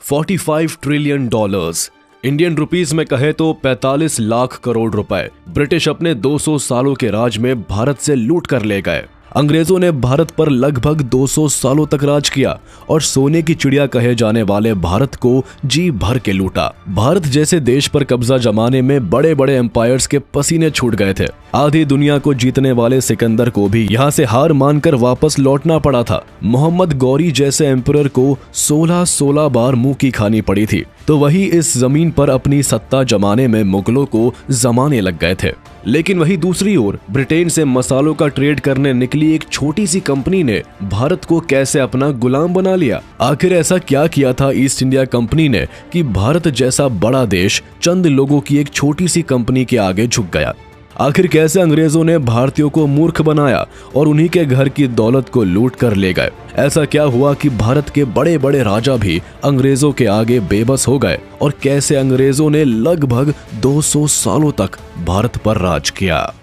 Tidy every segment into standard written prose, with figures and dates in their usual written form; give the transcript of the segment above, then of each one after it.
$45 trillion. Indian rupees में कहे तो 45 लाख करोड़ रुपए ब्रिटिश अपने 200 सालों के राज में भारत से लूट कर ले गए। अंग्रेजों ने भारत पर लगभग 200 सालों तक राज किया और सोने की चिड़िया कहे जाने वाले भारत को जी भर के लूटा। भारत जैसे देश पर कब्जा जमाने में बड़े बड़े एम्पायर्स के पसीने छूट गए थे। आधी दुनिया को जीतने वाले सिकंदर को भी यहाँ से हार मानकर वापस लौटना पड़ा था। मोहम्मद गौरी जैसे एम्परर को 16 बार मुंह की खानी पड़ी थी, तो वही इस जमीन पर अपनी सत्ता जमाने में मुगलों को जमाने लग गए थे। लेकिन वही दूसरी ओर ब्रिटेन से मसालों का ट्रेड करने निकली एक छोटी सी कंपनी ने भारत को कैसे अपना गुलाम बना लिया। आखिर ऐसा क्या किया था ईस्ट इंडिया कंपनी ने कि भारत जैसा बड़ा देश चंद लोगों की एक छोटी सी कंपनी के आगे झुक गया। आखिर कैसे अंग्रेजों ने भारतीयों को मूर्ख बनाया और उन्हीं के घर की दौलत को लूट कर ले गए। ऐसा क्या हुआ कि भारत के बड़े बड़े राजा भी अंग्रेजों के आगे बेबस हो गए और कैसे अंग्रेजों ने लगभग 200 सालों तक भारत पर राज किया।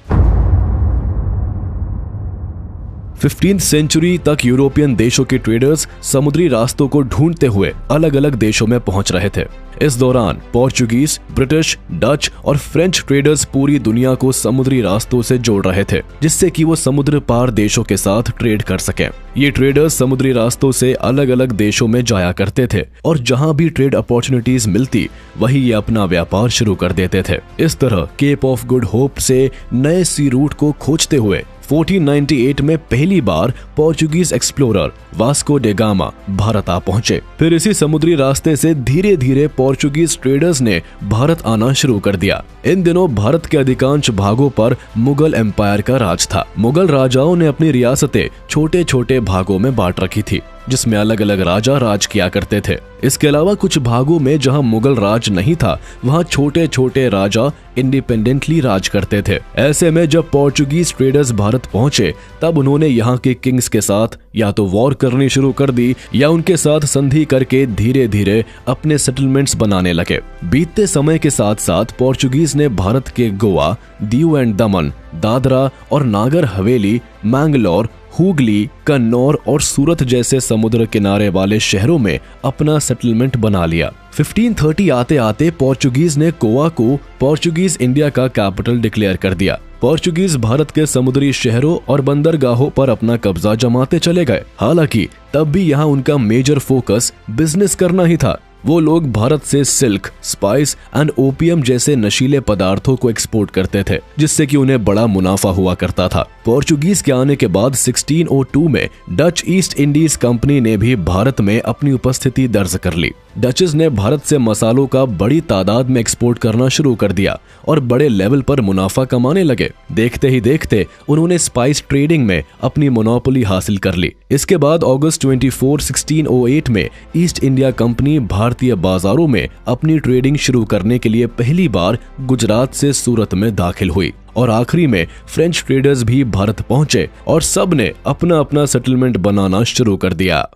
15वीं सेंचुरी तक यूरोपियन देशों के ट्रेडर्स समुद्री रास्तों को ढूंढते हुए अलग अलग देशों में पहुंच रहे थे। इस दौरान पोर्चुगीज, ब्रिटिश, डच और फ्रेंच ट्रेडर्स पूरी दुनिया को समुद्री रास्तों से जोड़ रहे थे, जिससे कि वो समुद्र पार देशों के साथ ट्रेड कर सकें। ये ट्रेडर्स समुद्री रास्तों से अलग अलग देशों में जाया करते थे और जहां भी ट्रेड अपॉर्चुनिटीज मिलती वही ये अपना व्यापार शुरू कर देते थे। इस तरह केप ऑफ गुड होप से नए सी रूट को खोजते हुए 1498 में पहली बार Portuguese explorer Vasco da Gama Bharat आ पहुंचे। फिर इसी समुद्री रास्ते से धीरे धीरे पोर्चुगीज ट्रेडर्स ने भारत आना शुरू कर दिया। इन दिनों भारत के अधिकांश भागों पर मुगल एम्पायर का राज था। मुगल राजाओं ने अपनी रियासतें छोटे छोटे भागों में बांट रखी थी, जिसमें अलग अलग राजा राज किया करते थे। इसके अलावा कुछ भागों में जहां मुगल राज नहीं था वहां छोटे छोटे राजा इंडिपेंडेंटली राज करते थे। ऐसे में जब पोर्चुगीज ट्रेडर्स भारत पहुंचे तब उन्होंने यहाँ के किंग्स के साथ या तो वॉर करनी शुरू कर दी या उनके साथ संधि करके धीरे धीरे अपने सेटलमेंट्स बनाने लगे। बीतते समय के साथ साथ पोर्चुगीज ने भारत के गोवा, दीव एंड दमन, दादरा और नागर हवेली, मैंगलोर, हुगली, कन्नौर और सूरत जैसे समुद्र किनारे वाले शहरों में अपना सेटलमेंट बना लिया। 1530 आते आते पोर्चुगीज ने गोवा को पोर्चुगीज इंडिया का कैपिटल डिक्लेयर कर दिया। पोर्चुगीज भारत के समुद्री शहरों और बंदरगाहों पर अपना कब्जा जमाते चले गए। हालांकि तब भी यहाँ उनका मेजर फोकस बिजनेस करना ही था। वो लोग भारत से सिल्क, स्पाइस एंड ओपियम जैसे नशीले पदार्थों को एक्सपोर्ट करते थे, जिससे कि उन्हें बड़ा मुनाफा हुआ करता था। पोर्चुगीज के आने के बाद 1602 में डच ईस्ट इंडीज कंपनी ने भी भारत में अपनी उपस्थिति दर्ज कर ली। डचेस ने भारत से मसालों का बड़ी तादाद में एक्सपोर्ट करना शुरू कर दिया और बड़े लेवल पर मुनाफा कमाने लगे। देखते ही देखते उन्होंने स्पाइस ट्रेडिंग में अपनी मोनोपोली हासिल कर ली। इसके बाद अगस्त 24, 1608 में ईस्ट इंडिया कंपनी भारतीय बाजारों में अपनी ट्रेडिंग शुरू करने के लिए पहली बार गुजरात से सूरत में दाखिल हुई और आखिरी में फ्रेंच ट्रेडर्स भी भारत पहुंचे और सब ने अपना अपना सेटलमेंट बनाना शुरू कर दिया।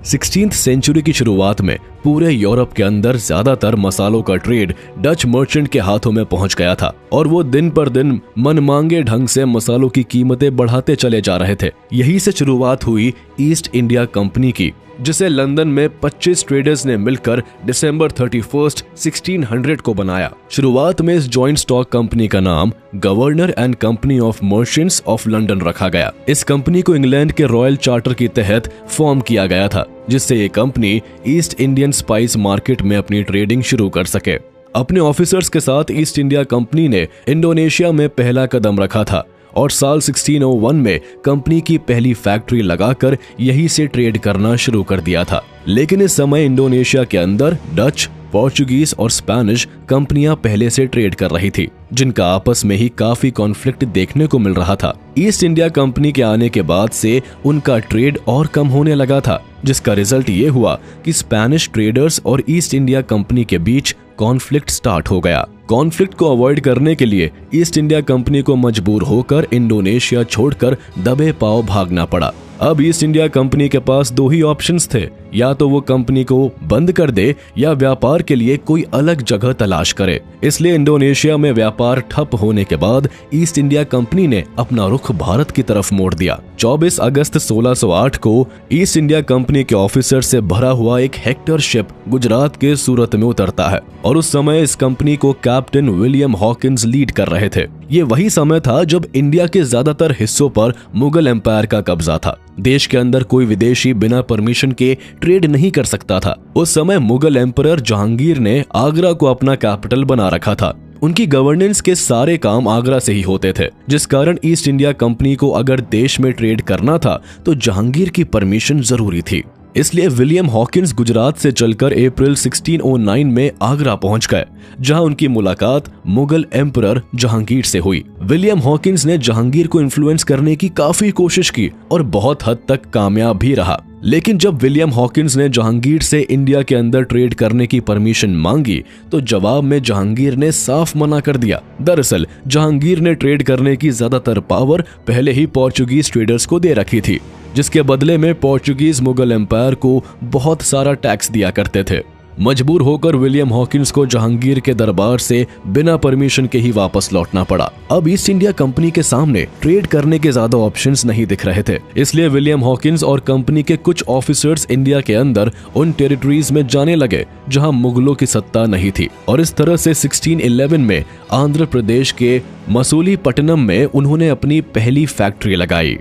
16वीं सेंचुरी की शुरुआत में पूरे यूरोप के अंदर ज्यादातर मसालों का ट्रेड डच मर्चेंट के हाथों में पहुंच गया था और वो दिन पर दिन मनमांगे ढंग से मसालों की कीमतें बढ़ाते चले जा रहे थे। यही से शुरुआत हुई ईस्ट इंडिया कंपनी की, जिसे लंदन में 25 ट्रेडर्स ने मिलकर दिसंबर 31, 1600 को बनाया। शुरुआत में इस जॉइंट स्टॉक कंपनी का नाम governor and company of merchants of London रखा गया। इस कंपनी को इंग्लैंड के रॉयल चार्टर के तहत फॉर्म किया गया था, जिससे ये company east Indian spice market में अपनी ट्रेडिंग शुरू कर सके। अपने ऑफिसर्स के साथ ईस्ट इंडिया कंपनी ने इंडोनेशिया में पहला कदम रखा था और साल 1601 में कंपनी की पहली फैक्ट्री लगाकर यहीं से ट्रेड करना शुरू कर दिया था। लेकिन इस समय इंडोनेशिया के अंदर डच, पोर्चुगीज और स्पेनिश कंपनियां पहले से ट्रेड कर रही थी, जिनका आपस में ही काफी कॉन्फ्लिक्ट देखने को मिल रहा था। ईस्ट इंडिया कंपनी के आने के बाद से उनका ट्रेड और कम होने लगा था, जिसका रिजल्ट ये हुआ कि स्पेनिश ट्रेडर्स और ईस्ट इंडिया कंपनी के बीच कॉन्फ्लिक्ट स्टार्ट हो गया। कॉन्फ्लिक्ट को अवॉइड करने के लिए ईस्ट इंडिया कंपनी को मजबूर होकर इंडोनेशिया छोड़कर दबे पांव भागना पड़ा। अब ईस्ट इंडिया कंपनी के पास दो ही ऑप्शंस थे, या तो वो कंपनी को बंद कर दे या व्यापार के लिए कोई अलग जगह तलाश करे। इसलिए इंडोनेशिया में व्यापार ठप होने के बाद ईस्ट इंडिया कंपनी ने अपना रुख भारत की तरफ मोड़ दिया। 24 अगस्त 1608 को ईस्ट इंडिया कंपनी के ऑफिसर से भरा हुआ एक हेक्टर शिप गुजरात के सूरत में उतरता है और उस समय इस कंपनी को कैप्टन विलियम हॉकिंस लीड कर रहे थे। ये वही समय था जब इंडिया के ज्यादातर हिस्सों पर मुगल एम्पायर का कब्जा था। देश के अंदर कोई विदेशी बिना परमिशन के ट्रेड नहीं कर सकता था। उस समय मुगल एम्परर जहांगीर ने आगरा को अपना कैपिटल बना रखा था। उनकी गवर्नेंस के सारे काम आगरा से ही होते थे, जिस कारण ईस्ट इंडिया कंपनी को अगर देश में ट्रेड करना था तो जहांगीर की परमिशन जरूरी थी। इसलिए विलियम हॉकिंस गुजरात से चलकर अप्रैल 1609 में आगरा पहुंच गए, जहां उनकी मुलाकात मुगल एम्परर जहांगीर से हुई। विलियम हॉकिंस ने जहांगीर को इन्फ्लुएंस करने की काफी कोशिश की और बहुत हद तक कामयाब भी रहा। लेकिन जब विलियम हॉकिंस ने जहांगीर से इंडिया के अंदर ट्रेड करने की परमिशन मांगी तो जवाब में जहांगीर ने साफ मना कर दिया। दरअसल जहांगीर ने ट्रेड करने की ज्यादातर पावर पहले ही पोर्चुगीज ट्रेडर्स को दे रखी थी, जिसके बदले में पोर्चुगीज मुगल एम्पायर को बहुत सारा टैक्स दिया करते थे। मजबूर होकर विलियम हॉकिंस को जहांगीर के दरबार से बिना परमिशन के ही वापस लौटना पड़ा। अब ईस्ट इंडिया कंपनी के सामने ट्रेड करने के ज्यादा ऑप्शंस नहीं दिख रहे थे, इसलिए विलियम हॉकिंस और कंपनी के कुछ ऑफिसर्स इंडिया के अंदर उन टेरिटरीज में जाने लगे जहां मुगलों की सत्ता नहीं थी, और इस तरह से 1611 में आंध्र प्रदेश के मसूलीपट्टनम में उन्होंने अपनी पहली फैक्ट्री लगाई।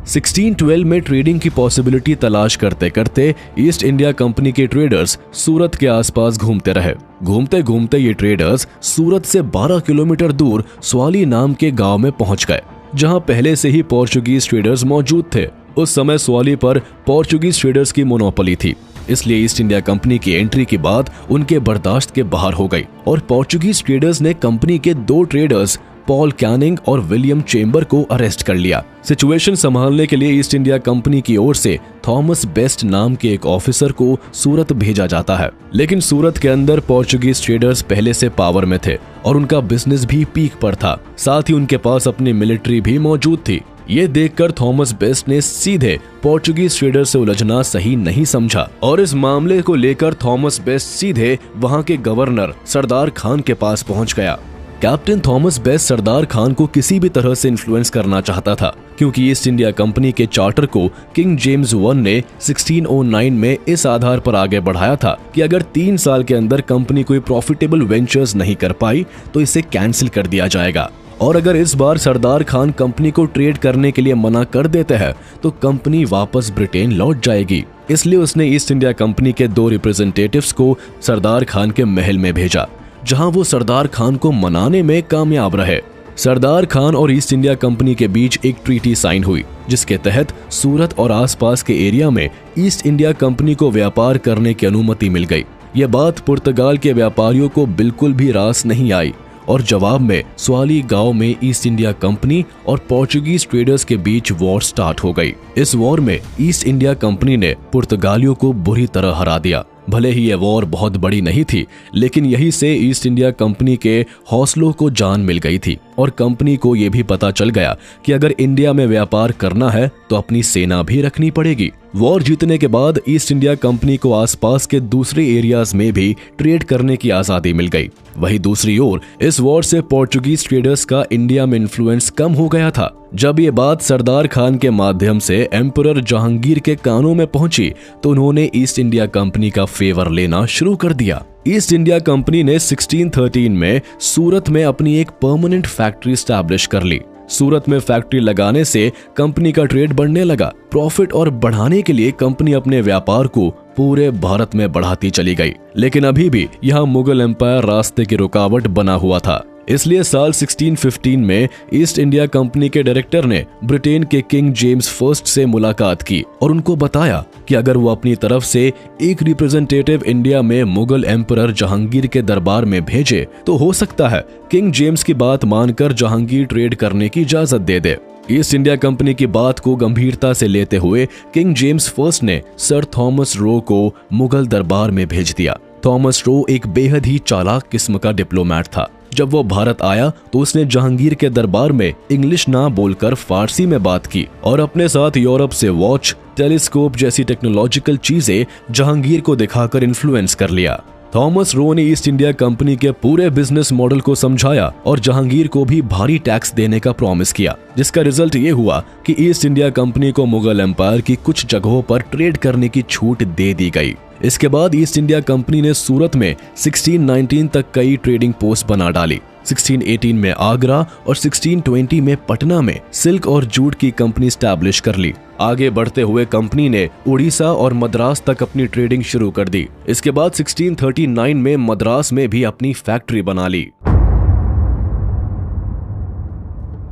1612 में ट्रेडिंग की पॉसिबिलिटी तलाश करते करते ईस्ट इंडिया कंपनी के ट्रेडर्स सूरत के आसपास घूमते रहे। घूमते घूमते ये ट्रेडर्स सूरत से 12 किलोमीटर दूर स्वाली नाम के गांव में पहुंच गए, जहां पहले से ही पोर्चुगीज ट्रेडर्स मौजूद थे। उस समय स्वाली पर पोर्चुगीज ट्रेडर्स की मोनोपोली थी, इसलिए ईस्ट इंडिया कंपनी की एंट्री की बात उनके बर्दाश्त के बाहर हो गई और पोर्चुगीज ट्रेडर्स ने कंपनी के दो ट्रेडर्स पॉल कैनिंग और विलियम चेम्बर को अरेस्ट कर लिया। सिचुएशन संभालने के लिए ईस्ट इंडिया कंपनी की ओर से थॉमस बेस्ट नाम के एक ऑफिसर को सूरत भेजा जाता है, लेकिन सूरत के अंदर पोर्चुगीज ट्रेडर्स पहले से पावर में थे और उनका बिजनेस भी पीक पर था। साथ ही उनके पास अपनी मिलिट्री भी मौजूद थी। ये देखकर थॉमस बेस्ट ने सीधे पोर्चुगीज ट्रेडर से उलझना सही नहीं समझा और इस मामले को लेकर थॉमस बेस्ट सीधे वहां के गवर्नर सरदार खान के पास पहुंच गया। Captain Thomas best Sardar Khan को किसी भी तरह से इन्फ्लुएंस करना चाहता था, क्योंकि ईस्ट इंडिया कंपनी के चार्टर को किंग जेम्स I ने 1609 में इस आधार पर आगे बढ़ाया था कि अगर 3 साल के अंदर कंपनी कोई प्रॉफिटेबल वेंचर्स नहीं कर पाई तो इसे कैंसिल कर दिया जाएगा, और अगर इस बार सरदार खान कंपनी को ट्रेड करने के लिए मना कर देते हैं तो कंपनी वापस ब्रिटेन लौट जाएगी। इसलिए उसने ईस्ट इंडिया कंपनी के 2 रिप्रेजेंटेटिव्स को सरदार खान के महल में भेजा, जहां वो सरदार खान को मनाने में कामयाब रहे। सरदार खान और ईस्ट इंडिया कंपनी के बीच एक ट्रीटी साइन हुई, जिसके तहत सूरत और आसपास के एरिया में ईस्ट इंडिया कंपनी को व्यापार करने की अनुमति मिल गई। ये बात पुर्तगाल के व्यापारियों को बिल्कुल भी रास नहीं आई और जवाब में स्वाली गांव में ईस्ट इंडिया कंपनी और पोर्चुगीज ट्रेडर्स के बीच वॉर स्टार्ट हो गई। इस वॉर में ईस्ट इंडिया कंपनी ने पुर्तगालियों को बुरी तरह हरा दिया। भले ही यह वॉर बहुत बड़ी नहीं थी, लेकिन यहीं से ईस्ट इंडिया कंपनी के हौसलों को जान मिल गई थी और कंपनी को यह भी पता चल गया कि अगर इंडिया में व्यापार करना है तो अपनी सेना भी रखनी पड़ेगी। वॉर जीतने के बाद ईस्ट इंडिया कंपनी को आसपास के दूसरे एरियाज में भी ट्रेड करने की आजादी मिल गई। वहीं दूसरी ओर इस वॉर से पोर्चुगीज ट्रेडर्स का इंडिया में इन्फ्लुएंस कम हो गया था। जब ये बात सरदार खान के माध्यम से एम्परर जहांगीर के कानों में पहुंची तो उन्होंने ईस्ट इंडिया कंपनी का फेवर लेना शुरू कर दिया। ईस्ट इंडिया कंपनी ने 1613 में सूरत में अपनी एक परमानेंट फैक्ट्री स्टैब्लिश कर ली। सूरत में फैक्ट्री लगाने से कंपनी का ट्रेड बढ़ने लगा। प्रॉफिट और बढ़ाने के लिए कंपनी अपने व्यापार को पूरे भारत में बढ़ाती चली गई, लेकिन अभी भी यहाँ मुगल एम्पायर रास्ते की रुकावट बना हुआ था। इसलिए साल 1615 में ईस्ट इंडिया कंपनी के डायरेक्टर ने ब्रिटेन के किंग जेम्स I से मुलाकात की और उनको बताया कि अगर वो अपनी तरफ से एक रिप्रेजेंटेटिव इंडिया में मुगल एम्परर जहांगीर के दरबार में भेजे तो हो सकता है किंग जेम्स की बात मानकर जहांगीर ट्रेड करने की इजाजत दे दे। ईस्ट इंडिया कंपनी की बात को गंभीरता से लेते हुए किंग जेम्स I ने सर थॉमस रो को मुगल दरबार में भेज दिया। थॉमस रो एक बेहद ही चालाक किस्म का डिप्लोमैट था, जब वो भारत आया तो उसने जहांगीर के दरबार में इंग्लिश ना बोलकर फारसी में बात की और अपने साथ यूरोप से वॉच, टेलीस्कोप जैसी टेक्नोलॉजिकल चीजें जहांगीर को दिखाकर इन्फ्लुएंस कर लिया। थॉमस रो ने ईस्ट इंडिया कंपनी के पूरे बिजनेस मॉडल को समझाया और जहांगीर को भी भारी टैक्स देने का प्रॉमिस किया, जिसका रिजल्ट ये हुआ कि ईस्ट इंडिया कंपनी को मुगल एम्पायर की कुछ जगहों पर ट्रेड करने की छूट दे दी गई। इसके बाद ईस्ट इंडिया कंपनी ने सूरत में 1619 तक कई ट्रेडिंग पोस्ट बना डाली। 1618 में आगरा और 1620 में पटना में सिल्क और जूट की कंपनी स्टैब्लिश कर ली। आगे बढ़ते हुए कंपनी ने उड़ीसा और मद्रास तक अपनी ट्रेडिंग शुरू कर दी। इसके बाद 1639 में मद्रास में भी अपनी फैक्ट्री बना ली।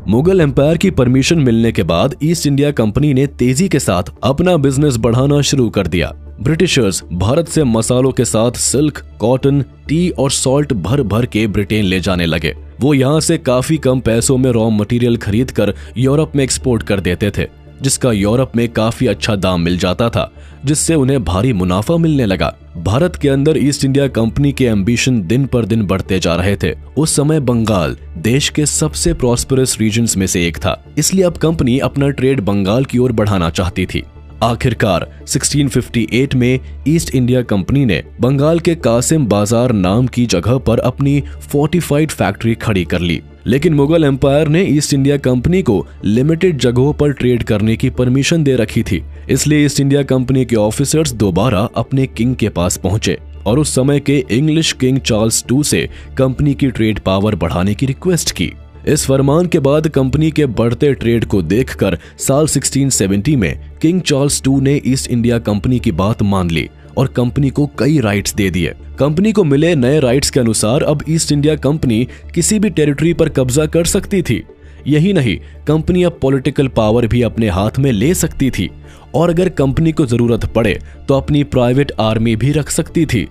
मुगल एम्पायर की परमिशन मिलने के बाद ईस्ट इंडिया कंपनी ने तेजी के साथ अपना बिजनेस बढ़ाना शुरू कर दिया। ब्रिटिशर्स भारत से मसालों के साथ सिल्क, कॉटन, टी और सॉल्ट भर भर के ब्रिटेन ले जाने लगे। वो यहाँ से काफी कम पैसों में रॉ मटेरियल खरीद कर यूरोप में एक्सपोर्ट कर देते थे, जिसका यूरोप में काफी अच्छा दाम मिल जाता था, जिससे उन्हें भारी मुनाफा मिलने लगा। भारत के अंदर ईस्ट इंडिया कंपनी के एम्बिशन दिन पर दिन बढ़ते जा रहे थे। उस समय बंगाल देश के सबसे प्रॉस्पेरस रीजन्स में से एक था, इसलिए अब कंपनी अपना ट्रेड बंगाल की ओर बढ़ाना चाहती थी। आखिरकार 1658 में ईस्ट इंडिया कंपनी ने बंगाल के कासिम बाजार नाम की जगह पर अपनी फोर्टिफाइड फैक्ट्री खड़ी कर ली। लेकिन मुगल एम्पायर ने ईस्ट इंडिया कंपनी को लिमिटेड जगहों पर ट्रेड करने की परमिशन दे रखी थी, इसलिए ईस्ट इंडिया कंपनी के ऑफिसर्स दोबारा अपने किंग के पास पहुंचे और उस समय के इंग्लिश किंग चार्ल्स II से कंपनी की ट्रेड पावर बढ़ाने की रिक्वेस्ट की। इस फरमान के बाद कंपनी के बढ़ते ट्रेड को देखकर साल 1670 में किंग चार्ल्स II ने ईस्ट इंडिया कंपनी की बात मान ली और कंपनी को कई राइट्स दे दिए। कंपनी को मिले नए राइट्स के अनुसार अब ईस्ट इंडिया कंपनी किसी भी टेरिटरी पर कब्जा कर सकती थी। यही नहीं, कंपनी अब पॉलिटिकल पावर भी अपने हाथ में ले सकती थी और अगर कंपनी को जरूरत पड़े तो अपनी प्राइवेट आर्मी भी रख सकती थी।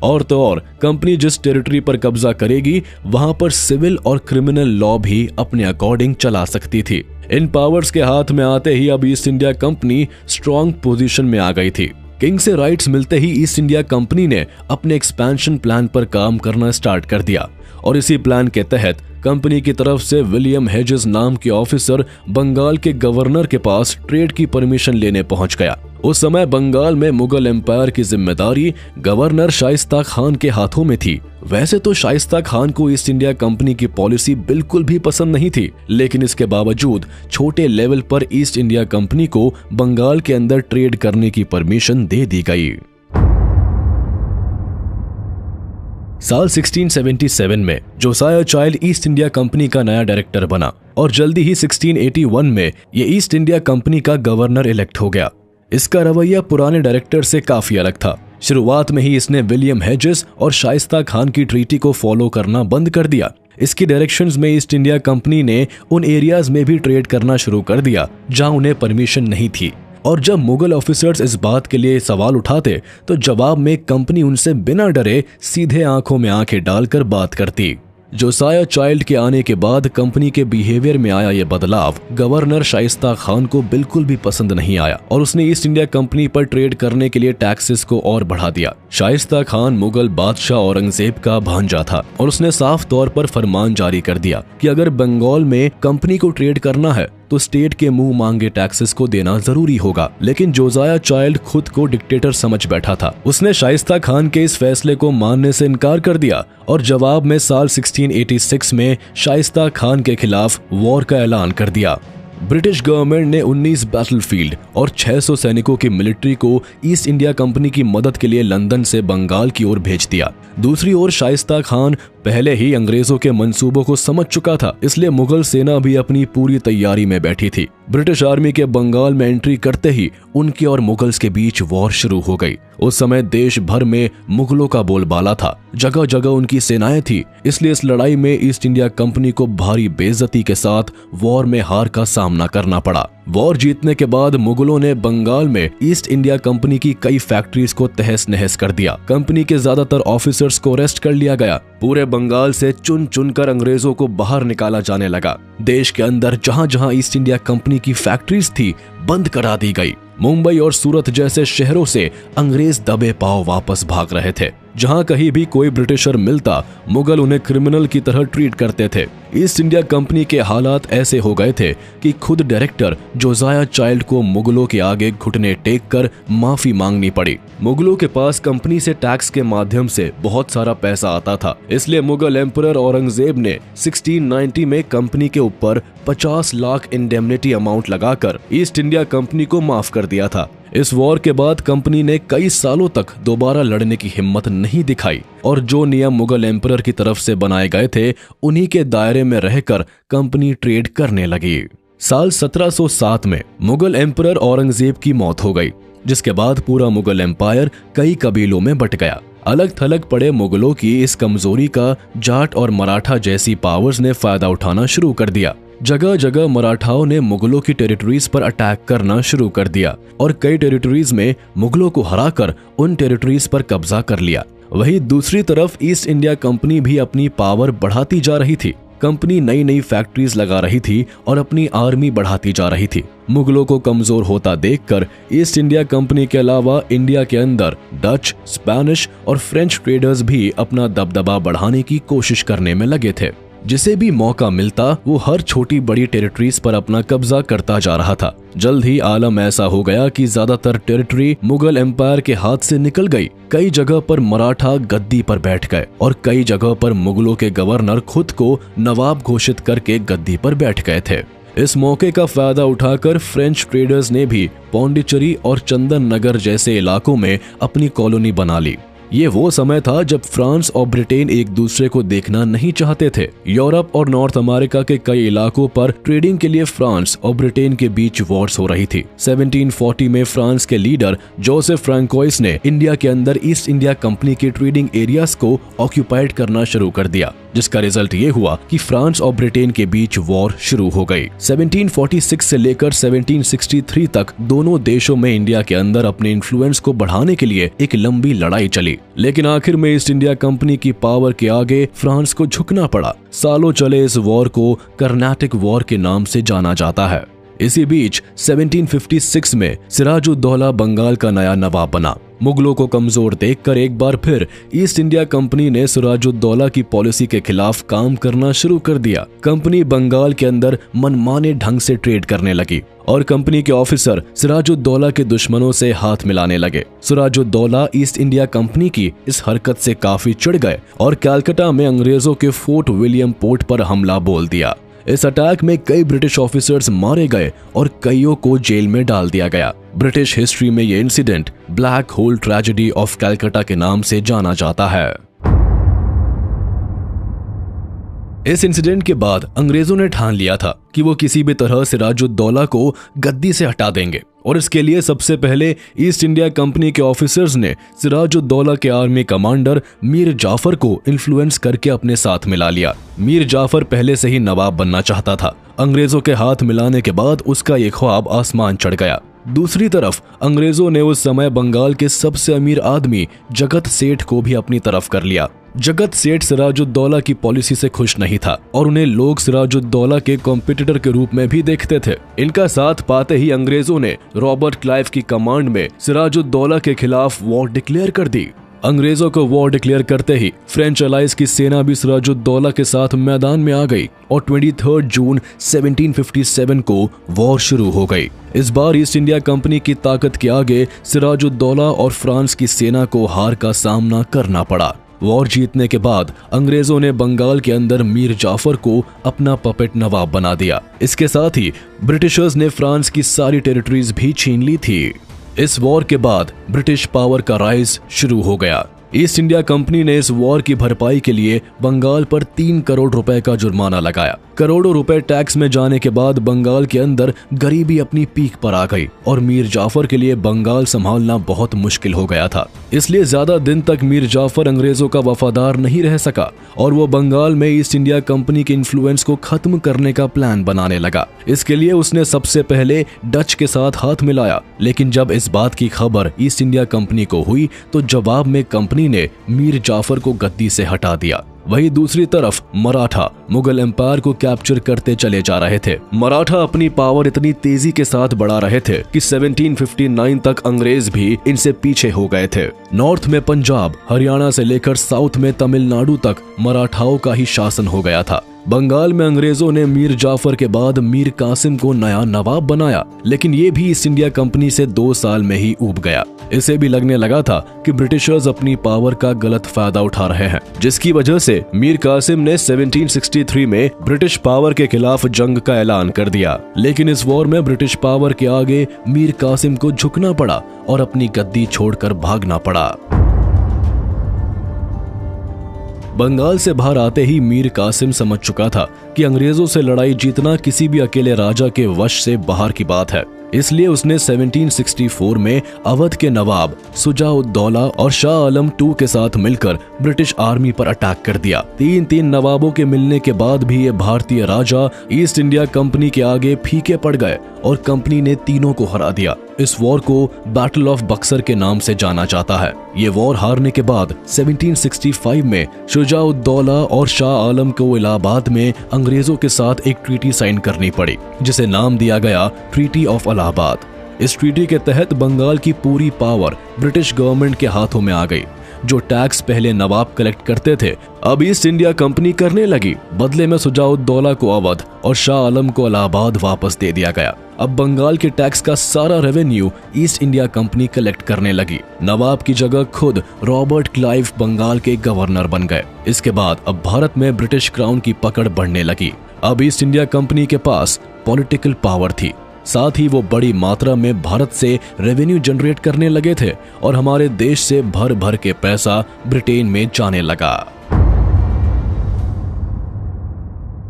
और तो और कंपनी जिस टेरिटरी पर कब्जा करेगी वहां पर सिविल और क्रिमिनल लॉ भी अपने अकॉर्डिंग चला सकती थी। इन पावर्स के हाथ में आते ही अब east India company strong position में आ गई थी। किंग से राइट्स मिलते ही ईस्ट इंडिया कंपनी ने अपने एक्सपेंशन प्लान पर काम करना स्टार्ट कर दिया और इसी प्लान के तहत कंपनी की तरफ से विलियम हेजेस नाम के ऑफिसर बंगाल के गवर्नर के पास ट्रेड की परमिशन लेने पहुंच गया। उस समय बंगाल में मुगल एम्पायर की जिम्मेदारी गवर्नर शाइस्ता खान के हाथों में थी। वैसे तो शाइस्ता खान को ईस्ट इंडिया कंपनी की पॉलिसी बिल्कुल भी पसंद नहीं थी, लेकिन इसके बावजूद छोटे लेवल पर ईस्ट इंडिया कंपनी को बंगाल के अंदर ट्रेड करने की परमिशन दे दी गई। साल 1677 में जोसाया चाइल्ड ईस्ट इंडिया कंपनी का नया डायरेक्टर बना और जल्दी ही 1681 में ये ईस्ट इंडिया कंपनी का गवर्नर इलेक्ट हो गया। इसका रवैया पुराने डायरेक्टर से काफी अलग था। शुरुआत में ही इसने विलियम हेजेस और शाइस्ता खान की ट्रीटी को फॉलो करना बंद कर दिया। इसकी डायरेक्शंस में ईस्ट इंडिया कंपनी ने उन एरियाज में भी ट्रेड करना शुरू कर दिया जहां उन्हें परमिशन नहीं थी। और जब मुगल ऑफिसर्स इस बात के लिए सवाल उठाते तो जवाब में कंपनी उनसे बिना डरे सीधे आंखों में आंखें डालकर बात करती। जोसाया चाइल्ड के आने के बाद कंपनी के बिहेवियर में आया ये बदलाव गवर्नर शाइस्ता खान को बिल्कुल भी पसंद नहीं आया और उसने ईस्ट इंडिया कंपनी पर ट्रेड करने के लिए टैक्सेस को और बढ़ा दिया। शाइस्ता खान मुगल बादशाह औरंगजेब का भांजा था और उसने साफ तौर पर फरमान जारी कर दिया कि अगर बंगाल में कंपनी को ट्रेड करना है तो स्टेट के मुंह मांगे टैक्सेस को देना जरूरी होगा। लेकिन जोसाया चाइल्ड खुद को डिक्टेटर समझ बैठा था। उसने शाइस्ता खान के इस फैसले को मानने से इनकार कर दिया और जवाब में साल 1686 में शाइस्ता खान के खिलाफ वॉर का ऐलान कर दिया। ब्रिटिश गवर्नमेंट ने 19 बैटलफील्ड और 600 सैनिकों की मिलिट्री को ईस्ट इंडिया कंपनी की मदद के लिए लंदन से बंगाल की ओर भेज दिया। दूसरी ओर शाइस्ता खान पहले ही अंग्रेजों के मंसूबों को समझ चुका था, इसलिए मुगल सेना भी अपनी पूरी तैयारी में बैठी थी। ब्रिटिश आर्मी के बंगाल में एंट्री करते ही उनके और मुगल्स के बीच वॉर शुरू हो गई। उस समय देश भर में मुगलों का बोलबाला था, जगह जगह उनकी सेनाएं थी, इसलिए इस लड़ाई में ईस्ट इंडिया कंपनी को भारी बेइज्जती के साथ वॉर में हार का सामना करना पड़ा। वॉर जीतने के बाद मुगलों ने बंगाल में ईस्ट इंडिया कंपनी की कई फैक्ट्रीज को तहस नहस कर दिया। कंपनी के ज्यादातर ऑफिसर्स को अरेस्ट कर लिया गया। पूरे बंगाल से चुन चुनकर अंग्रेजों को बाहर निकाला जाने लगा। देश के अंदर जहां जहां ईस्ट इंडिया कंपनी की फैक्ट्रीज थी बंद करा दी गई। मुंबई और सूरत जैसे शहरों से अंग्रेज दबे पांव वापस भाग रहे थे। जहां कहीं भी कोई ब्रिटिशर मिलता, मुगल उन्हें क्रिमिनल की तरह ट्रीट करते थे। ईस्ट इंडिया कंपनी के हालात ऐसे हो गए थे कि खुद डायरेक्टर जोसाया चाइल्ड को मुगलों के आगे घुटने टेक कर माफी मांगनी पड़ी। मुगलों के पास कंपनी से टैक्स के माध्यम से बहुत सारा पैसा आता था, इसलिए मुगल एम्परर औरंगजेब ने 1690 में कंपनी के ऊपर 50 लाख इंडेमनिटी अमाउंट लगाकर ईस्ट इंडिया कंपनी को माफ कर दिया था। इस वॉर के बाद कंपनी ने कई सालों तक दोबारा लड़ने की हिम्मत नहीं दिखाई और जो नियम मुगल एम्परर की तरफ से बनाए गए थे, उन्हीं के दायरे में रहकर कंपनी ट्रेड करने लगी। साल 1707 में मुगल एम्परर औरंगजेब की मौत हो गई, जिसके बाद पूरा मुगल एम्पायर कई कबीलों में बंट गया। अलग थलग पड़े मुगलों की इस कमजोरी का जाट और मराठा जैसी पावर्स ने फायदा उठाना शुरू कर दिया। जगह जगह मराठाओं ने मुगलों की टेरिटरीज पर अटैक करना शुरू कर दिया और कई टेरिटरीज में मुगलों को हराकर उन टेरिटरीज पर कब्जा कर लिया। वहीं दूसरी तरफ ईस्ट इंडिया कंपनी भी अपनी पावर बढ़ाती जा रही थी। कंपनी नई नई फैक्ट्रीज लगा रही थी और अपनी आर्मी बढ़ाती जा रही थी। मुगलों को कमजोर होता देखकर ईस्ट इंडिया कंपनी के अलावा इंडिया के अंदर डच, स्पेनिश और फ्रेंच ट्रेडर्स भी अपना दबदबा बढ़ाने की कोशिश करने में लगे थे। जिसे भी मौका मिलता वो हर छोटी बड़ी टेरिटरीज पर अपना कब्जा करता जा रहा था। जल्द ही आलम ऐसा हो गया कि ज्यादातर टेरिटरी मुगल एम्पायर के हाथ से निकल गई। कई जगह पर मराठा गद्दी पर बैठ गए और कई जगह पर मुगलों के गवर्नर खुद को नवाब घोषित करके गद्दी पर बैठ गए थे। इस मौके का फायदा उठाकर फ्रेंच ट्रेडर्स ने भी पौंडीचेरी और चंदन नगर जैसे इलाकों में अपनी कॉलोनी बना ली। ये वो समय था जब फ्रांस और ब्रिटेन एक दूसरे को देखना नहीं चाहते थे। यूरोप और नॉर्थ अमेरिका के कई इलाकों पर ट्रेडिंग के लिए फ्रांस और ब्रिटेन के बीच वॉर्स हो रही थी। 1740 में फ्रांस के लीडर जोसेफ फ्रांकोइस ने इंडिया के अंदर ईस्ट इंडिया कंपनी के ट्रेडिंग एरियाज को ऑक्यूपाइड करना शुरू कर दिया, जिसका रिजल्ट ये हुआ कि फ्रांस और ब्रिटेन के बीच वॉर शुरू हो गई। 1746 से लेकर 1763 तक दोनों देशों में इंडिया के अंदर अपने इन्फ्लुएंस को बढ़ाने के लिए एक लंबी लड़ाई चली, लेकिन आखिर में ईस्ट इंडिया कंपनी की पावर के आगे फ्रांस को झुकना पड़ा। सालों चले इस वॉर को कर्नाटिक वॉर के नाम से जाना जाता है। इसी बीच 1756 में सिराजुद्दौला बंगाल का नया नवाब बना। मुगलों को कमजोर देखकर एक बार फिर ईस्ट इंडिया कंपनी ने सिराजुद्दौला की पॉलिसी के खिलाफ काम करना शुरू कर दिया। कंपनी बंगाल के अंदर मनमाने ढंग से ट्रेड करने लगी और कंपनी के ऑफिसर सिराजुद्दौला के दुश्मनों से हाथ मिलाने लगे। सिराजुद्दौला ईस्ट इंडिया कंपनी की इस हरकत से काफी चिढ़ गए और कलकत्ता में अंग्रेजों के फोर्ट विलियम पोर्ट पर हमला बोल दिया। इस अटैक में कई ब्रिटिश ऑफिसर्स मारे गए और कईयों को जेल में डाल दिया गया। ब्रिटिश हिस्ट्री में यह incident black hole tragedy of Calcutta के नाम से जाना जाता है। इस इंसिडेंट के बाद अंग्रेजों ने ठान लिया था कि वो किसी भी तरह सिराजुद्दौला को गद्दी से हटा देंगे और इसके लिए सबसे पहले ईस्ट इंडिया कंपनी के ऑफिसर्स ने सिराजुद्दौला के आर्मी कमांडर मीर जाफर को इन्फ्लुएंस करके अपने साथ मिला लिया। मीर जाफर पहले से ही नवाब बनना चाहता था। अंग्रेजों के हाथ मिलाने के बाद उसका ये ख्वाब आसमान चढ़ गया। दूसरी तरफ अंग्रेजों ने उस समय बंगाल के सबसे अमीर आदमी जगत सेठ को भी अपनी तरफ कर लिया। जगत सेठ सिराजुद्दौला की पॉलिसी से खुश नहीं था और उन्हें लोग सिराजुद्दौला के कॉम्पिटिटर के रूप में भी देखते थे। इनका साथ पाते ही अंग्रेजों ने रॉबर्ट क्लाइव की कमांड में सिराजुद्दौला के खिलाफ वॉर डिक्लेयर कर दी। अंग्रेजों को वॉर डिक्लेयर करते ही फ्रेंच अलाइज की सेना भी सिराजुद्दौला के साथ मैदान में आ गई और 23 जून 1757 को वॉर शुरू हो गई। इस बार ईस्ट इंडिया कंपनी की ताकत के आगे सिराजुद्दौला और फ्रांस की सेना को हार का सामना करना पड़ा। वॉर जीतने के बाद अंग्रेजों ने बंगाल के अंदर मीर जाफर को अपना पपेट नवाब बना दिया। इसके साथ ही ब्रिटिशर्स ने फ्रांस की सारी टेरिटरीज भी छीन ली थी। इस वॉर के बाद ब्रिटिश पावर का राइज शुरू हो गया। ईस्ट इंडिया कंपनी ने इस वॉर की भरपाई के लिए बंगाल पर 3 करोड़ रुपए का जुर्माना लगाया। करोड़ों रुपए टैक्स में जाने के बाद बंगाल के अंदर गरीबी अपनी पीक पर आ गई और मीर जाफर के लिए बंगाल संभालना बहुत मुश्किल हो गया था। इसलिए ज्यादा दिन तक मीर जाफर अंग्रेजों का वफादार नहीं रह सका और वो बंगाल में ईस्ट इंडिया कंपनी के इन्फ्लुएंस को खत्म करने का प्लान बनाने लगा। इसके लिए उसने सबसे पहले डच के साथ हाथ मिलाया, लेकिन जब इस बात की खबर ईस्ट इंडिया कंपनी को हुई तो जवाब में कंपनी ने मीर जाफर को गद्दी से हटा दिया। वहीं दूसरी तरफ मराठा मुगल एम्पायर को कैप्चर करते चले जा रहे थे। मराठा अपनी पावर इतनी तेजी के साथ बढ़ा रहे थे कि 1759 तक अंग्रेज भी इनसे पीछे हो गए थे। नॉर्थ में पंजाब, हरियाणा से लेकर साउथ में तमिलनाडु तक मराठाओं का ही शासन हो गया था। बंगाल में अंग्रेजों ने मीर जाफर के बाद मीर कासिम को नया नवाब बनाया, लेकिन ये भी ईस्ट इंडिया कंपनी से 2 साल में ही ऊब गया। इसे भी लगने लगा था कि ब्रिटिशर्स अपनी पावर का गलत फायदा उठा रहे हैं, जिसकी वजह से मीर कासिम ने 1763 में ब्रिटिश पावर के खिलाफ जंग का ऐलान कर दिया। लेकिन इस वॉर में ब्रिटिश पावर के आगे मीर कासिम को झुकना पड़ा और अपनी गद्दी छोड़कर भागना पड़ा। बंगाल से बाहर आते ही मीर कासिम समझ चुका था कि अंग्रेजों से लड़ाई जीतना किसी भी अकेले राजा के वश से बाहर की बात है। इसलिए उसने 1764 में अवध के नवाब शुजा-उद-दौला और शाह आलम II के साथ मिलकर ब्रिटिश आर्मी पर अटैक कर दिया। तीन नवाबों के मिलने के बाद भी ये भारतीय राजा ईस्ट इंडिया कंपनी के आगे फीके पड़ गए और कंपनी ने तीनों को हरा दिया। इस वॉर को बैटल ऑफ बक्सर के नाम से जाना जाता है। ये वॉर हारने के बाद 1765 में शुजा-उद-दौला और शाह आलम को इलाहाबाद में अंग्रेजों के साथ एक ट्रीटी साइन करनी पड़ी, जिसे नाम दिया गया ट्रीटी ऑफ इलाहाबाद। इस ट्रीटी के तहत बंगाल की पूरी पावर ब्रिटिश गवर्नमेंट के हाथों में आ गई। जो टैक्स पहले नवाब कलेक्ट करते थे, अब ईस्ट इंडिया कंपनी करने लगी। बदले में शुजा-उद-दौला को अवध और शाह आलम को इलाहाबाद वापस दे दिया गया। अब बंगाल के टैक्स का सारा revenue east India company collect करने लगी। नवाब की जगह खुद रॉबर्ट क्लाइव बंगाल के गवर्नर बन गए। इसके बाद अब भारत में ब्रिटिश क्राउन की पकड़ बढ़ने लगी। अब ईस्ट इंडिया कंपनी के पास पॉलिटिकल पावर थी, साथ ही वो बड़ी मात्रा में भारत से रेवेन्यू जनरेट करने लगे थे और हमारे देश से भर भर के पैसा ब्रिटेन में जाने लगा।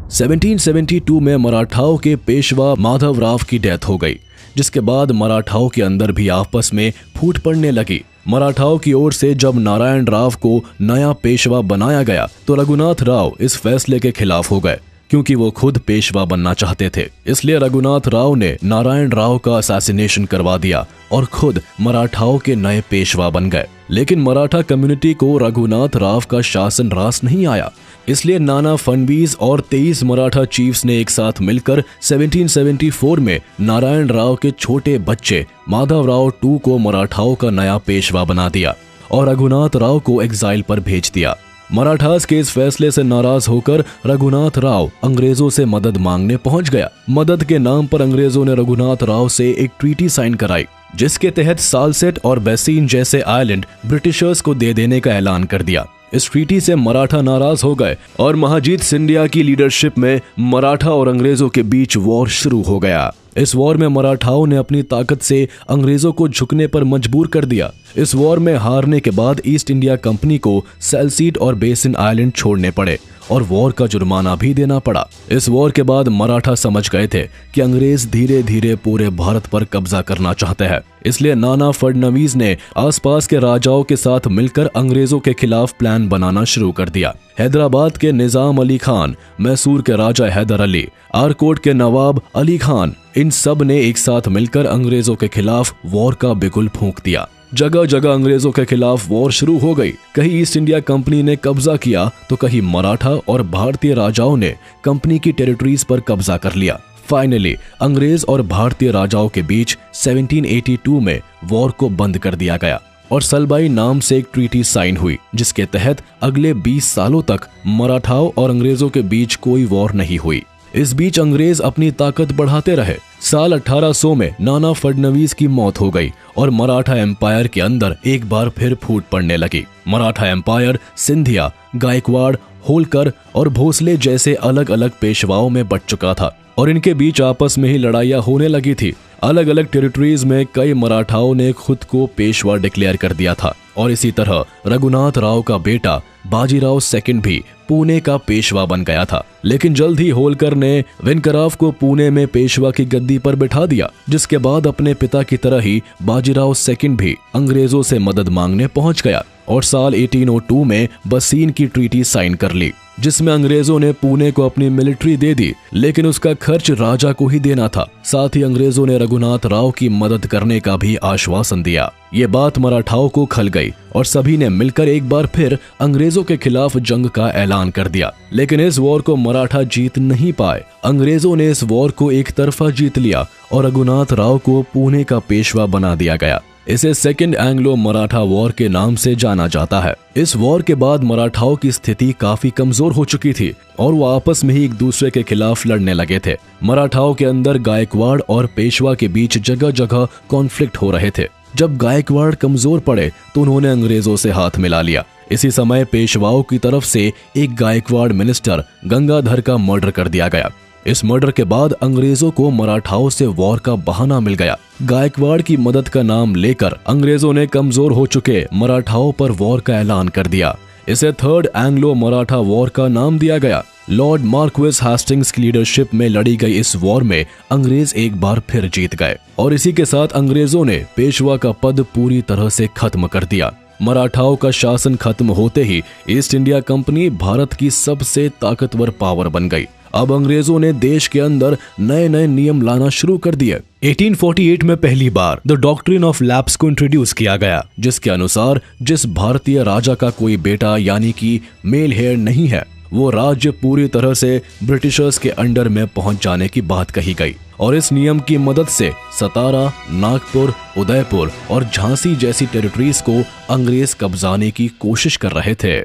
1772 में मराठाओं के पेशवा माधवराव की डेथ हो गई, जिसके बाद मराठाओं के अंदर भी आपस में फूट पड़ने लगी। मराठाओं की ओर से जब नारायण राव को नया पेशवा बनाया गया तो रघुनाथ राव इस फैसले के खिलाफ हो गए, क्योंकि वो खुद पेशवा बनना चाहते थे। इसलिए रघुनाथ राव ने नारायण राव का असैसिनेशन करवा दिया और खुद मराठाओं के नए पेशवा बन गए। लेकिन मराठा कम्युनिटी को रघुनाथ राव का शासन रास नहीं आया। इसलिए नाना फडणवीस और 23 मराठा चीफ्स ने एक साथ मिलकर 1774 में नारायण राव के छोटे बच्चे माधवराव II को मराठाओं का नया पेशवा बना दिया और रघुनाथ राव को एग्जाइल पर भेज दिया। मराठास के इस फैसले से नाराज होकर रघुनाथ राव अंग्रेजों से मदद मांगने पहुंच गया। मदद के नाम पर अंग्रेजों ने रघुनाथ राव से एक ट्रीटी साइन कराई, जिसके तहत सालसेट और बैसीन जैसे आइलैंड ब्रिटिशर्स को दे देने का ऐलान कर दिया। इस ट्रीटी से मराठा नाराज हो गए और महाजीत सिंधिया की लीडरशिप में मराठा और अंग्रेजों के बीच वॉर शुरू हो गया। इस वॉर में मराठाओं ने अपनी ताकत से अंग्रेजों को झुकने पर मजबूर कर दिया। इस वॉर में हारने के बाद ईस्ट इंडिया कंपनी को सैलसीट और बेसिन आइलैंड छोड़ने पड़े और वॉर का जुर्माना भी देना पड़ा। इस वॉर के बाद मराठा समझ गए थे कि अंग्रेज धीरे धीरे पूरे भारत पर कब्जा करना चाहते हैं। इसलिए नाना फडणवीस ने आसपास के राजाओं के साथ मिलकर अंग्रेजों के खिलाफ प्लान बनाना शुरू कर दिया। हैदराबाद के निजाम अली खान, मैसूर के राजा हैदर अली, आरकोट के नवाब अली खान, इन सब ने एक साथ मिलकर अंग्रेजों के खिलाफ वॉर का बिगुल फूंक दिया। जगह जगह अंग्रेजों के खिलाफ वॉर शुरू हो गई। कहीं ईस्ट इंडिया कंपनी ने कब्जा किया तो कहीं मराठा और भारतीय राजाओं ने कंपनी की टेरिटरीज पर कब्जा कर लिया। फाइनली अंग्रेज और भारतीय राजाओं के बीच 1782 में वॉर को बंद कर दिया गया और सलबाई नाम से एक ट्रीटी साइन हुई, जिसके तहत अगले 20 सालों तक मराठाओं और अंग्रेजों के बीच कोई वॉर नहीं हुई। इस बीच अंग्रेज अपनी ताकत बढ़ाते रहे। साल 1800 में नाना फडणवीस की मौत हो गई और मराठा एम्पायर के अंदर एक बार फिर फूट पड़ने लगी। मराठा एम्पायर सिंधिया, गायकवाड़, होलकर और भोसले जैसे अलग अलग पेशवाओं में बंट चुका था और इनके बीच आपस में ही लड़ाइयां होने लगी थी। अलग अलग टेरिटरीज में कई मराठाओं ने खुद को पेशवा डिक्लेयर कर दिया था और इसी तरह रघुनाथ राव का बेटा बाजीराव II भी पुणे का पेशवा बन गया था। लेकिन जल्द ही होलकर ने विनकराव को पुणे में पेशवा की गद्दी पर बिठा दिया, जिसके बाद अपने पिता की तरह ही बाजीराव II भी अंग्रेजों से मदद मांगने पहुंच गया और साल 1802 में बसीन की ट्रीटी साइन कर ली, जिसमें अंग्रेजों ने पुणे को अपनी मिलिट्री दे दी, लेकिन उसका खर्च राजा को ही देना था। साथ ही अंग्रेजों ने रघुनाथ राव की मदद करने का भी आश्वासन दिया। ये बात मराठाओं को खल गई और सभी ने मिलकर एक बार फिर अंग्रेजों के खिलाफ जंग का ऐलान कर दिया। लेकिन इस वॉर को मराठा जीत नहीं पाए। अंग्रेजों ने इस वॉर को एक तरफा जीत लिया और रघुनाथ राव को पुणे का पेशवा बना दिया गया। इसे सेकेंड एंग्लो मराठा वॉर के नाम से जाना जाता है। इस वॉर के बाद मराठाओं की स्थिति काफी कमजोर हो चुकी थी और वो आपस में ही एक दूसरे के खिलाफ लड़ने लगे थे। मराठाओं के अंदर गायकवाड़ और पेशवा के बीच जगह जगह कॉन्फ्लिक्ट हो रहे थे। जब गायकवाड़ कमजोर पड़े तो उन्होंने अंग्रेजों से हाथ मिला लिया। इसी समय पेशवाओं की तरफ से एक गायकवाड़ मिनिस्टर गंगाधर का मर्डर कर दिया गया। इस मर्डर के बाद अंग्रेजों को मराठाओं से वॉर का बहाना मिल गया। गायकवाड़ की मदद का नाम लेकर अंग्रेजों ने कमजोर हो चुके मराठाओं पर वॉर का ऐलान कर दिया। इसे थर्ड एंग्लो मराठा वॉर का नाम दिया गया। लॉर्ड मार्क्विस हेस्टिंग्स की लीडरशिप में लड़ी गई इस वॉर में अंग्रेज एक बार फिर जीत गए और इसी के साथ अंग्रेजों ने पेशवा का पद पूरी तरह से खत्म कर दिया। मराठाओं का शासन खत्म होते ही ईस्ट इंडिया कंपनी भारत की सबसे ताकतवर पावर बन गई। अब अंग्रेजों ने देश के अंदर नए नए नियम लाना शुरू कर दिए। 1848 में पहली बार द डॉक्ट्रिन ऑफ लैप्स को इंट्रोड्यूस किया गया, जिसके अनुसार जिस भारतीय राजा का कोई बेटा यानी कि मेल हेयर नहीं है, वो राज्य पूरी तरह से ब्रिटिशर्स के अंडर में पहुंच जाने की बात कही गई। और इस नियम की मदद से सतारा, नागपुर, उदयपुर और झांसी जैसी टेरिटरीज को अंग्रेज कब्जाने की कोशिश कर रहे थे।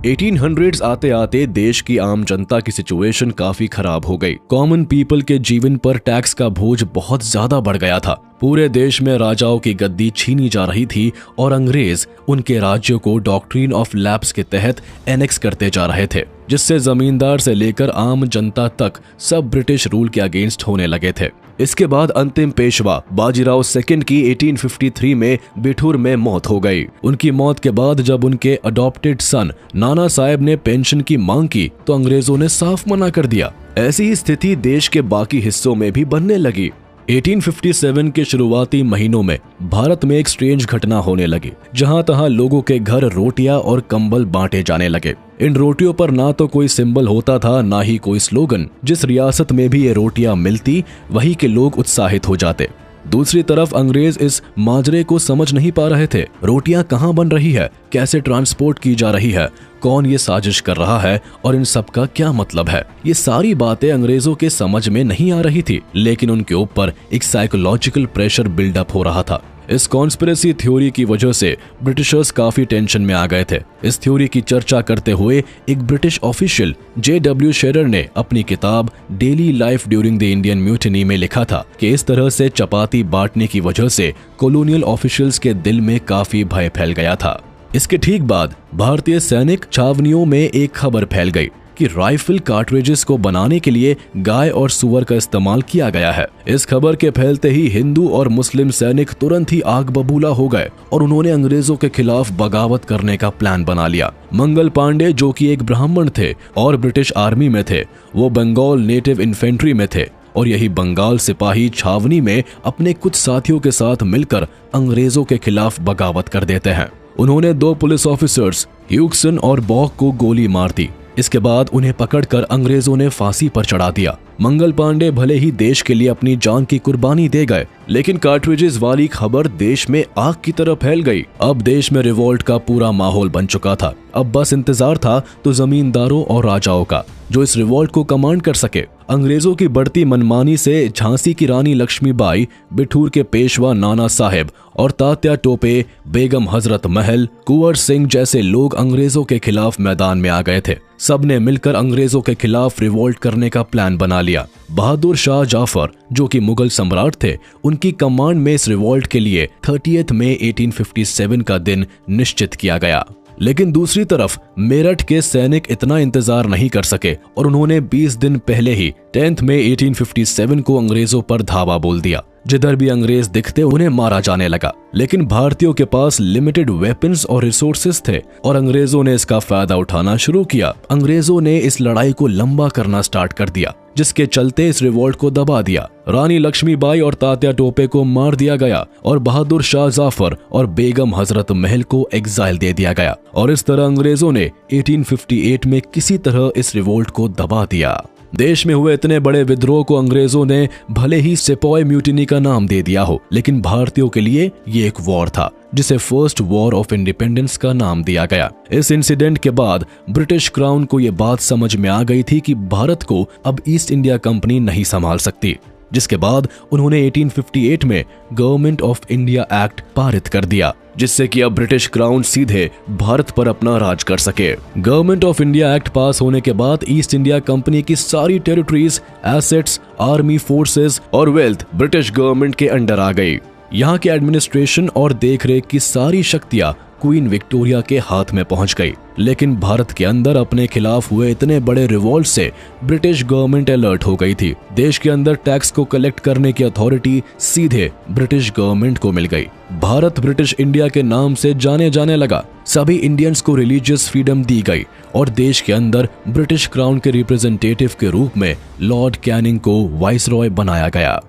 1800s आते आते देश की आम जनता की सिचुएशन काफी खराब हो गई। कॉमन पीपल के जीवन पर टैक्स का बोझ बहुत ज्यादा बढ़ गया था। पूरे देश में राजाओं की गद्दी छीनी जा रही थी और अंग्रेज उनके राज्यों को डॉक्ट्रिन ऑफ लैप्स के तहत एनेक्स करते जा रहे थे, जिससे जमींदार से लेकर आम जनता तक सब ब्रिटिश रूल के अगेंस्ट होने लगे थे। इसके बाद अंतिम पेशवा बाजीराव सेकंड की 1853 में बिठूर में मौत हो गई। उनकी मौत के बाद जब उनके अडॉप्टेड सन नाना साहेब ने पेंशन की मांग की तो अंग्रेजों ने साफ मना कर दिया। ऐसी स्थिति देश के बाकी हिस्सों में भी बनने लगी। 1857 के शुरुआती महीनों में भारत में एक स्ट्रेंज घटना होने लगी, जहां तहां लोगों के घर रोटियां और कंबल बांटे जाने लगे। इन रोटियों पर ना तो कोई सिंबल होता था, ना ही कोई स्लोगन। जिस रियासत में भी ये रोटियां मिलती वहीं के लोग उत्साहित हो जाते। दूसरी तरफ अंग्रेज इस माजरे को समझ नहीं पा रहे थे। रोटियां कहां बन रही है, कैसे ट्रांसपोर्ट की जा रही है, कौन ये साजिश कर रहा है और इन सब का क्या मतलब है। ये सारी बातें अंग्रेजों के समझ में नहीं आ रही थी, लेकिन उनके ऊपर एक साइकोलॉजिकल प्रेशर बिल्डअप हो रहा था। इस कॉन्स्पिरेसी थ्योरी की वजह से ब्रिटिशर्स काफी टेंशन में आ गए थे। इस थ्योरी की चर्चा करते हुए एक ब्रिटिश ऑफिशियल J.W. शेरर ने अपनी किताब daily life during the Indian mutiny में लिखा था कि इस तरह से चपाती बांटने की वजह से कॉलोनियल ऑफिशियल्स के दिल में काफी भय फैल गया था। इसके ठीक बाद भारतीय सैनिक छावनियों में एक खबर फैल गई कि राइफल कार्ट्रिजेस को बनाने के लिए गाय और सुअर का इस्तेमाल किया गया है। इस खबर के फैलते ही हिंदू और मुस्लिम सैनिक तुरंत ही आग बबूला हो गए और उन्होंने अंग्रेजों के खिलाफ बगावत करने का प्लान बना लिया। मंगल पांडे, जो कि एक ब्राह्मण थे और ब्रिटिश आर्मी में थे, वो बंगाल नेटिव इन्फेंट्री में थे और यही बंगाल सिपाही छावनी में अपने कुछ साथियों के साथ मिलकर अंग्रेजों के खिलाफ बगावत कर देते हैं। उन्होंने 2 पुलिस ऑफिसर्स ह्यूगसन और बॉक को गोली मार दी। इसके बाद उन्हें पकड़कर अंग्रेजों ने फांसी पर चढ़ा दिया। मंगल पांडे भले ही देश के लिए अपनी जान की कुर्बानी दे गए, लेकिन कार्ट्रिजेस वाली खबर देश में आग की तरह फैल गई। अब देश में रिवोल्ट का पूरा माहौल बन चुका था। अब बस इंतजार था तो जमींदारों और राजाओं का, जो इस रिवोल्ट को कमांड कर सके। अंग्रेजों की बढ़ती मनमानी से झांसी की रानी लक्ष्मीबाई, बिठूर के पेशवा नाना साहेब और तात्या टोपे, बेगम हजरत महल, कुंवर सिंह जैसे लोग अंग्रेजों के खिलाफ मैदान में आ गए थे। सबने मिलकर अंग्रेजों के खिलाफ रिवोल्ट करने का प्लान बना लिया। बहादुर शाह जाफर, जो कि मुगल सम्राट थे, उनकी कमांड में इस रिवोल्ट के लिए 30 मई 1857 का दिन निश्चित किया गया। लेकिन दूसरी तरफ मेरठ के सैनिक इतना इंतजार नहीं कर सके और उन्होंने 20 दिन पहले ही 10 मई 1857 को अंग्रेजों पर धावा बोल दिया। जिधर भी अंग्रेज दिखते उन्हें मारा जाने लगा। लेकिन भारतीयों के पास लिमिटेड वेपन्स और रिसोर्सेस थे और अंग्रेजों ने इसका फायदा उठाना शुरू किया। अंग्रेजों ने इस लड़ाई को लंबा करना स्टार्ट कर दिया, जिसके चलते इस रिवोल्ट को दबा दिया। रानी लक्ष्मीबाई और तात्या टोपे को मार दिया गया और बहादुर शाह जाफर और बेगम हजरत महल को एग्जाइल दे दिया गया और इस तरह अंग्रेजों ने 1858 में किसी तरह इस रिवोल्ट को दबा दिया। देश में हुए इतने बड़े विद्रोह को अंग्रेजों ने भले ही सिपॉय म्यूटिनी का नाम दे दिया हो, लेकिन भारतीयों के लिए ये एक वॉर था जिसे फर्स्ट वॉर ऑफ इंडिपेंडेंस का नाम दिया गया। इस इंसिडेंट के बाद ब्रिटिश क्राउन को ये बात समझ में आ गई थी कि भारत को अब ईस्ट इंडिया कंपनी नहीं संभाल सकती, जिसके बाद उन्होंने 1858 में गवर्नमेंट ऑफ इंडिया एक्ट पारित कर दिया, जिससे कि अब ब्रिटिश क्राउन सीधे भारत पर अपना राज कर सके। गवर्नमेंट ऑफ इंडिया एक्ट पास होने के बाद ईस्ट इंडिया कंपनी की सारी टेरिटरीज, एसेट्स, आर्मी फोर्सेस और वेल्थ ब्रिटिश गवर्नमेंट के अंडर आ गई। यहाँ के एडमिनिस्ट्रेशन और देखरेख की सारी शक्तियां क्वीन विक्टोरिया के हाथ में पहुंच गई। लेकिन भारत के अंदर अपने खिलाफ हुए इतने बड़े रिवॉल्ट से ब्रिटिश गवर्नमेंट अलर्ट हो गई थी। देश के अंदर टैक्स को कलेक्ट करने की अथॉरिटी सीधे ब्रिटिश गवर्नमेंट को मिल गई। भारत ब्रिटिश इंडिया के नाम से जाने जाने लगा। सभी इंडियंस को रिलीजियस फ्रीडम दी गई और देश के अंदर ब्रिटिश क्राउन के रिप्रेजेंटेटिव के रूप में लॉर्ड कैनिंग को वाइसरॉय बनाया गया।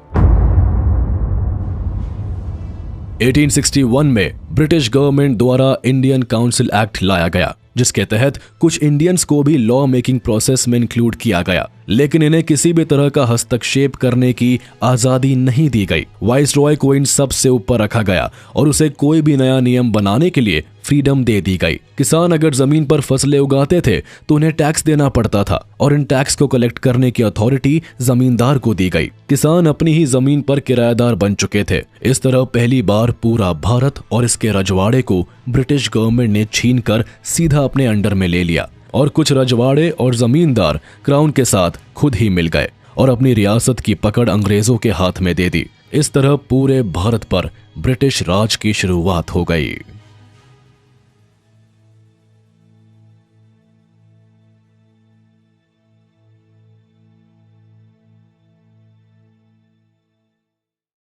1861 में ब्रिटिश गवर्नमेंट द्वारा इंडियन काउंसिल एक्ट लाया गया, जिसके तहत कुछ इंडियंस को भी लॉ मेकिंग प्रोसेस में इंक्लूड किया गया, लेकिन इन्हें किसी भी तरह का हस्तक्षेप करने की आजादी नहीं दी गई। वाइसरॉय को इन सब से ऊपर रखा गया और उसे कोई भी नया नियम बनाने के लिए फ्रीडम दे दी गई। किसान अगर जमीन पर फसलें उगाते थे तो उन्हें टैक्स देना पड़ता था और इन टैक्स को कलेक्ट करने की अथॉरिटी जमींदार को दी गई। किसान अपनी ही जमीन पर किराएदार बन चुके थे। इस तरह पहली बार पूरा भारत और इसके रजवाड़े को ब्रिटिश गवर्नमेंट ने छीनकर सीधा अपने अंडर में ले लिया और कुछ रजवाड़े और जमींदार क्राउन के साथ खुद ही मिल गए और अपनी रियासत की पकड़ अंग्रेजों के हाथ में दे दी। इस तरह पूरे भारत पर ब्रिटिश राज की शुरुआत हो गई।